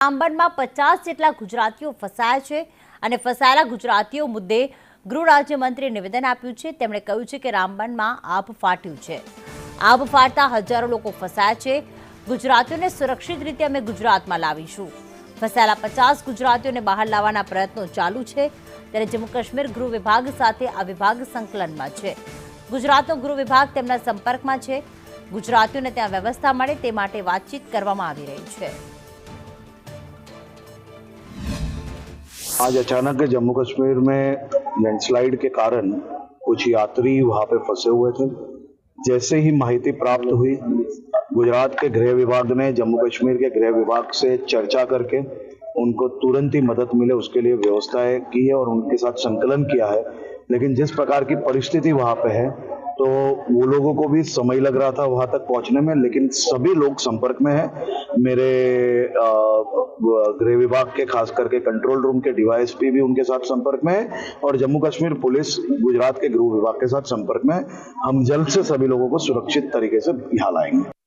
રામબનમાં 50 જેટલા ગુજરાતીઓ ફસાયા છે અને ફસાયેલા ગુજરાતીઓ મુદ્દે ગૃહ રાજ્યમંત્રીએ નિવેદન આપ્યું છે। તેમણે કહ્યું છે કે રામબનમાં આભ ફાટ્યું છે। આભ ફાટતા હજારો લોકો ફસાયા છે। ગુજરાતીઓને સુરક્ષિત રીતે અમે ગુજરાતમાં લાવીશું। ફસાયેલા 50 ગુજરાતીઓને બહાર લાવવાના પ્રયત્નો ચાલુ છે। ત્યારે જમ્મુ કાશ્મીર ગૃહ વિભાગ સાથે આ વિભાગ સંકલનમાં છે। ગુજરાતનો ગૃહ વિભાગ તેમના સંપર્કમાં છે। ગુજરાતીઓને ત્યાં વ્યવસ્થા મળે તે માટે વાતચીત કરવામાં આવી રહી છે। आज अचानक जम्मू कश्मीर में लैंडस्लाइड के कारण कुछ यात्री वहां पे फंसे हुए थे। जैसे ही माहिती प्राप्त हुई, गुजरात के गृह विभाग ने जम्मू कश्मीर के गृह विभाग से चर्चा करके उनको तुरंत ही मदद मिले उसके लिए व्यवस्थाएं की है और उनके साथ संकलन किया है। लेकिन जिस प्रकार की परिस्थिति वहां पे है तो वो लोगों को भी समय लग रहा था वहां तक पहुंचने में, लेकिन सभी लोग संपर्क में हैं। मेरे गृह विभाग के खास करके कंट्रोल रूम के डीवाईएसपी भी उनके साथ संपर्क में है और जम्मू कश्मीर पुलिस गुजरात के गृह विभाग के साथ संपर्क में। हम जल्द से सभी लोगों को सुरक्षित तरीके से यहाँ लाएंगे।